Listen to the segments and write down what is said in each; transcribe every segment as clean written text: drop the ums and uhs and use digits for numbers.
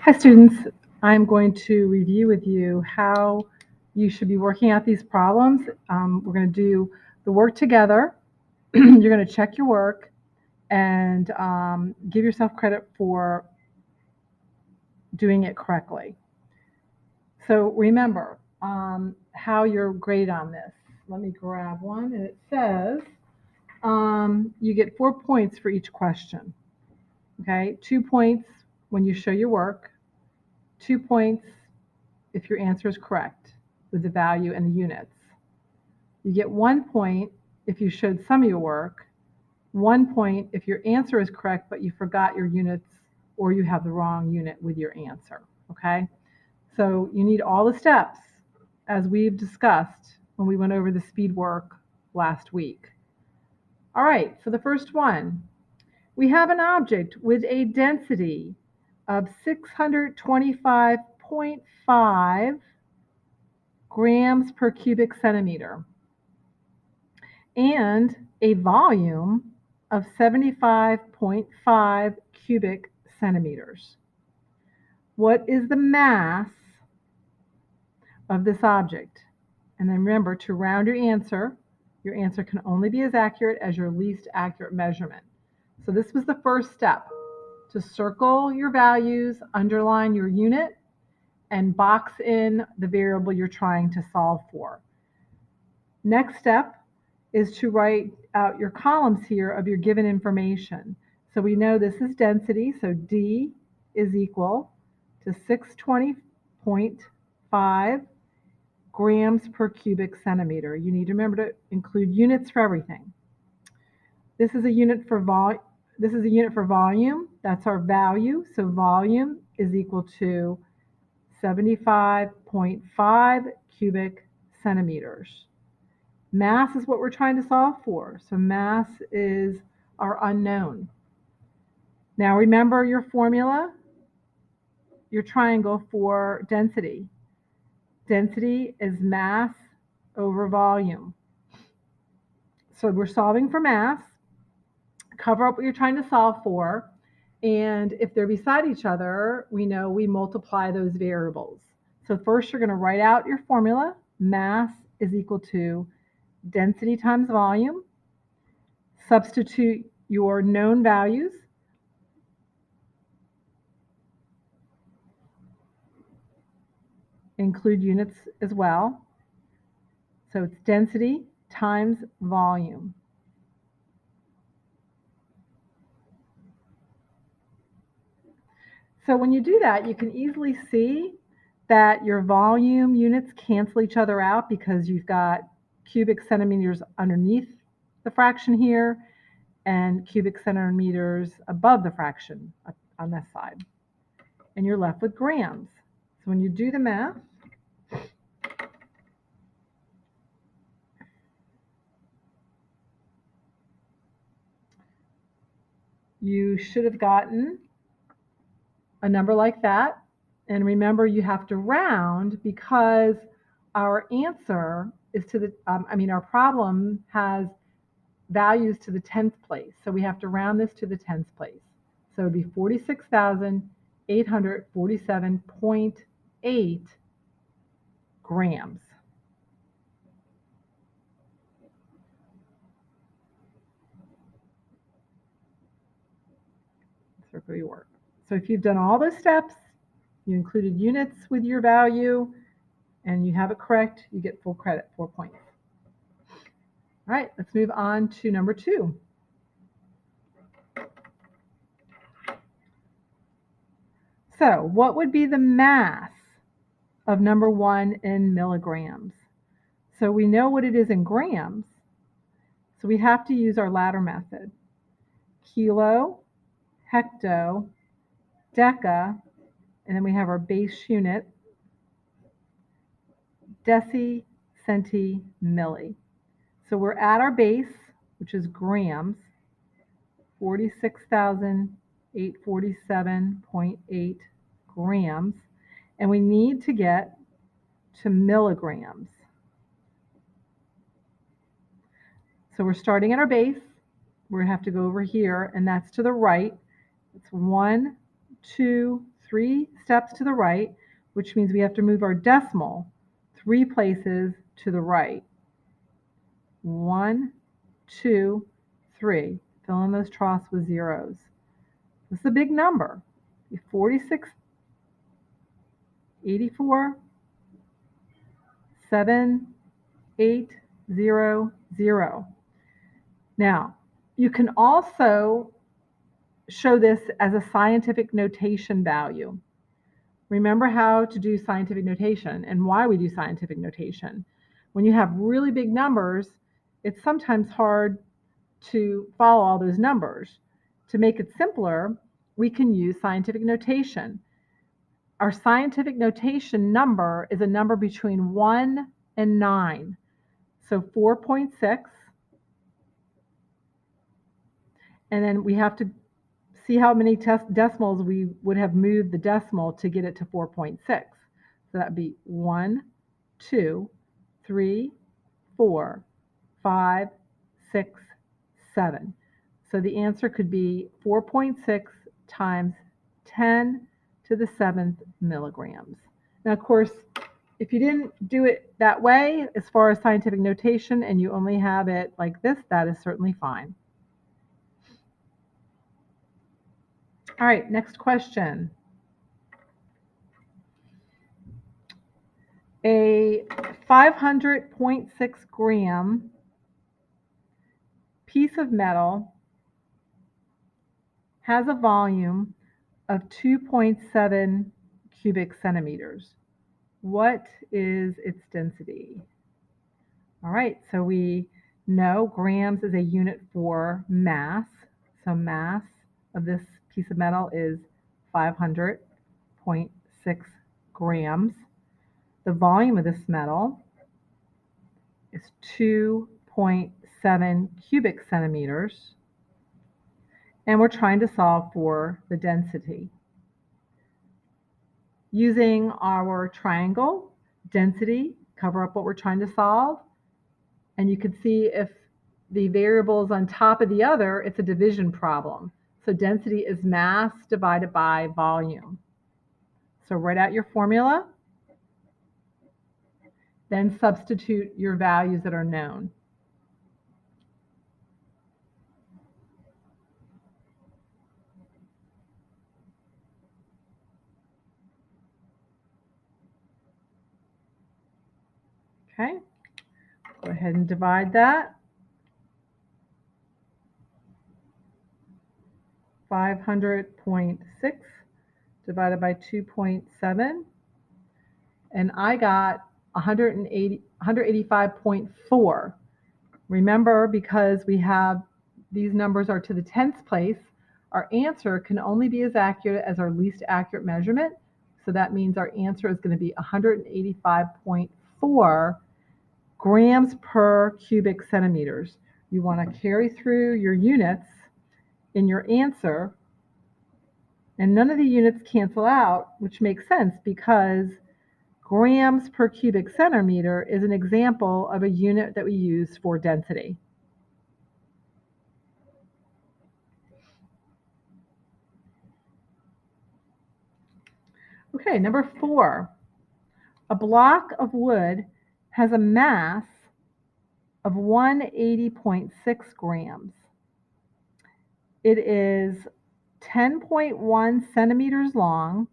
Hi students, I'm going to review with you how you should be working out these problems. We're going to do the work together. You're going to check your work and give yourself credit for doing it correctly. So remember how you're graded on this. Let me grab one, and it says you get 4 points for each question. Okay, 2 points when you show your work, 2 points if your answer is correct with the value and the units. You get 1 point if you showed some of your work, 1 point if your answer is correct but you forgot your units or you have the wrong unit with your answer, okay? So you need all the steps as we've discussed when we went over the speed work last week. All right, for the first one, we have an object with a density of 625.5 grams per cubic centimeter and a volume of 75.5 cubic centimeters. What is the mass of this object? And then remember to round your answer can only be as accurate as your least accurate measurement. So this was the first step, to circle your values, underline your unit, and box in the variable you're trying to solve for. Next step is to write out your columns here of your given information. So we know this is density, so D is equal to 620.5 grams per cubic centimeter. You need to remember to include units for everything. This is a unit for volume. That's our value. So volume is equal to 75.5 cubic centimeters. Mass is what we're trying to solve for. So mass is our unknown. Now remember your formula, your triangle for density. Density is mass over volume. So we're solving for mass. Cover up what you're trying to solve for. And if they're beside each other, we know we multiply those variables. So first you're going to write out your formula. Mass is equal to density times volume. Substitute your known values. Include units as well. So it's density times volume. So when you do that, you can easily see that your volume units cancel each other out because you've got cubic centimeters underneath the fraction here and cubic centimeters above the fraction on this side. And you're left with grams. So when you do the math, you should have gotten a number like that. And remember, you have to round because our answer is to the, our problem has values to the 10th place. So we have to round this to the 10th place. So it would be 46,847.8 grams. Circle your work. So if you've done all those steps, you included units with your value, and you have it correct, you get full credit, 4 points. All right, let's move on to number 2. So what would be the mass of number 1 in milligrams? So we know what it is in grams, so we have to use our ladder method. Kilo, hecto, deca, and then we have our base unit, deci, centi, milli. So we're at our base, which is grams, 46,847.8 grams, and we need to get to milligrams. So we're starting at our base. We're going to have to go over here, and that's to the right. It's 1, 2, 3 steps to the right, which means we have to move our decimal 3 places to the right. 1, 2, 3. Fill in those troughs with zeros. This is a big number. 46, 84, 7, 8, 0, 0. Now, you can also show this as a scientific notation value. Remember how to do scientific notation and why we do scientific notation. When you have really big numbers, it's sometimes hard to follow all those numbers. To make it simpler, we can use scientific notation. Our scientific notation number is a number between 1 and 9. So 4.6. And then we have to see how many decimals we would have moved the decimal to get it to 4.6. So that would be 1, 2, 3, 4, 5, 6, 7. So the answer could be 4.6 times 10 to the 7th milligrams. Now, of course, if you didn't do it that way, as far as scientific notation, and you only have it like this, that is certainly fine. All right, next question. A 500.6 gram piece of metal has a volume of 2.7 cubic centimeters. What is its density? All right, so we know grams is a unit for mass. So mass of this piece of metal is 500.6 grams. The volume of this metal is 2.7 cubic centimeters. And we're trying to solve for the density. Using our triangle, density, cover up what we're trying to solve. And you can see if the variable is on top of the other, it's a division problem. So density is mass divided by volume. So write out your formula, then substitute your values that are known. Okay, go ahead and divide that. 500.6 divided by 2.7, and I got 185.4. Remember, because we have these numbers are to the 10th place, our answer can only be as accurate as our least accurate measurement. So that means our answer is going to be 185.4 grams per cubic centimeters. You want to carry through your units in your answer, and none of the units cancel out, which makes sense because grams per cubic centimeter is an example of a unit that we use for density. Okay, number 4. A block of wood has a mass of 180.6 grams. It is 10.1 centimeters long,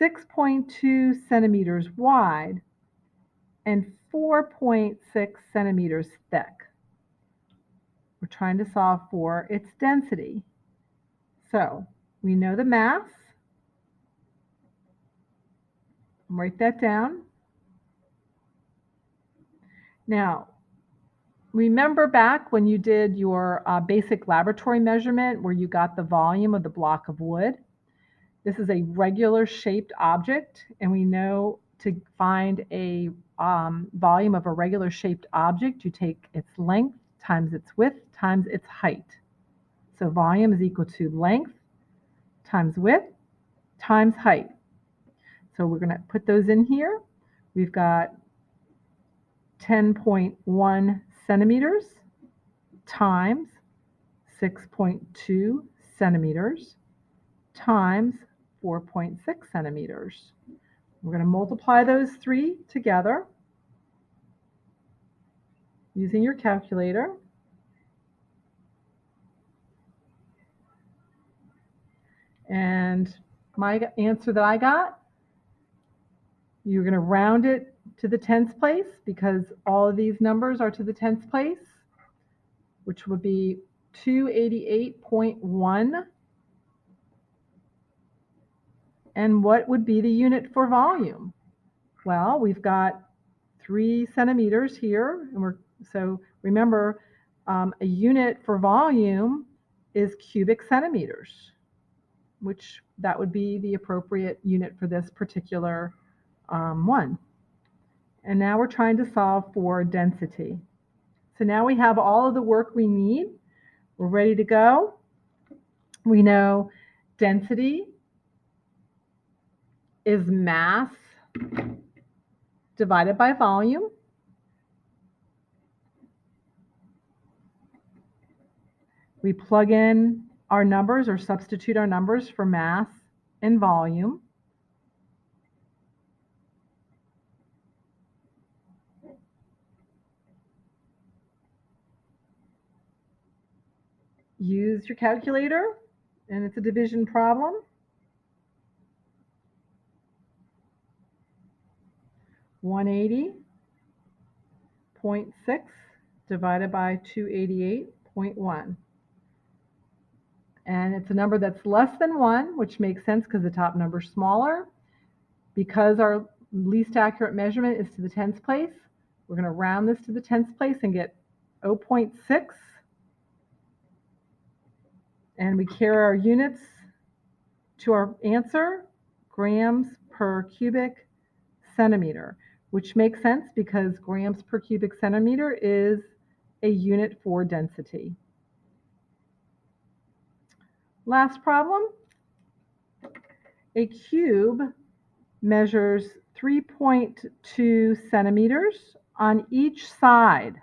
6.2 centimeters wide, and 4.6 centimeters thick. We're trying to solve for its density. So we know the mass. Write that down. Now, remember back when you did your basic laboratory measurement where you got the volume of the block of wood? This is a regular shaped object, and we know to find a volume of a regular shaped object, you take its length times its width times its height. So volume is equal to length times width times height. So we're going to put those in here. We've got 10.1 centimeters times 6.2 centimeters times 4.6 centimeters. We're going to multiply those three together using your calculator. And my answer that I got, you're going to round it to the tens place because all of these numbers are to the tens place, which would be 288.1. And what would be the unit for volume? Well, we've got 3 centimeters here, and so remember, a unit for volume is cubic centimeters, which that would be the appropriate unit for this particular one. And now we're trying to solve for density. So now we have all of the work we need. We're ready to go. We know density is mass divided by volume. We plug in our numbers or substitute our numbers for mass and volume. Use your calculator, and it's a division problem. 180.6 divided by 288.1. And it's a number that's less than 1, which makes sense because the top number is smaller. Because our least accurate measurement is to the tens place, we're going to round this to the tens place and get 0.6. And we carry our units to our answer, grams per cubic centimeter, which makes sense because grams per cubic centimeter is a unit for density. Last problem. A cube measures 3.2 centimeters on each side.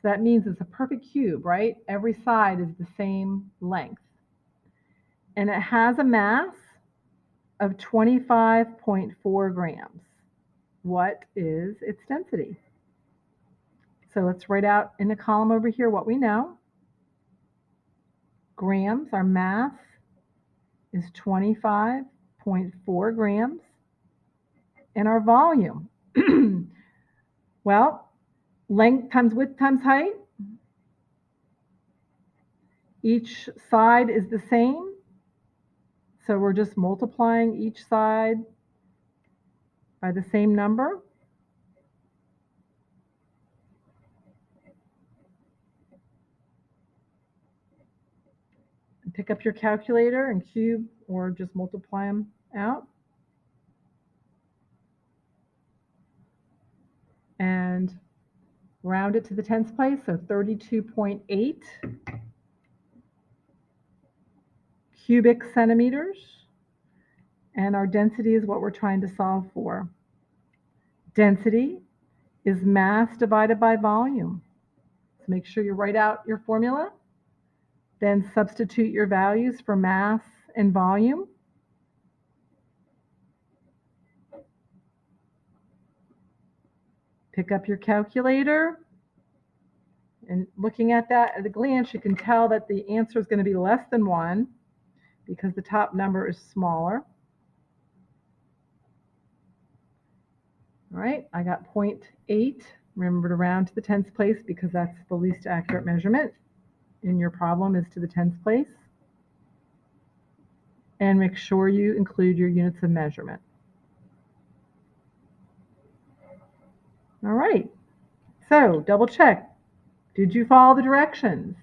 So that means it's a perfect cube, right? Every side is the same length. And it has a mass of 25.4 grams. What is its density? So let's write out in the column over here what we know. Grams, our mass is 25.4 grams. And our volume, well, length times width times height. Each side is the same. So we're just multiplying each side by the same number. And pick up your calculator and cube or just multiply them out. And round it to the tens place, so 32.8 cubic centimeters. And our density is what we're trying to solve for. Density is mass divided by volume. So make sure you write out your formula, then substitute your values for mass and volume. Pick up your calculator, and looking at that at a glance, you can tell that the answer is going to be less than 1 because the top number is smaller. All right, I got 0.8. Remember to round to the tens place because that's the least accurate measurement in your problem is to the tens place. And make sure you include your units of measurement. All right, so double check. Did you follow the directions?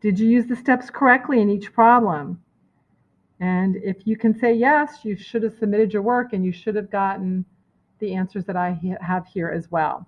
Did you use the steps correctly in each problem? And if you can say yes, you should have submitted your work and you should have gotten the answers that I have here as well.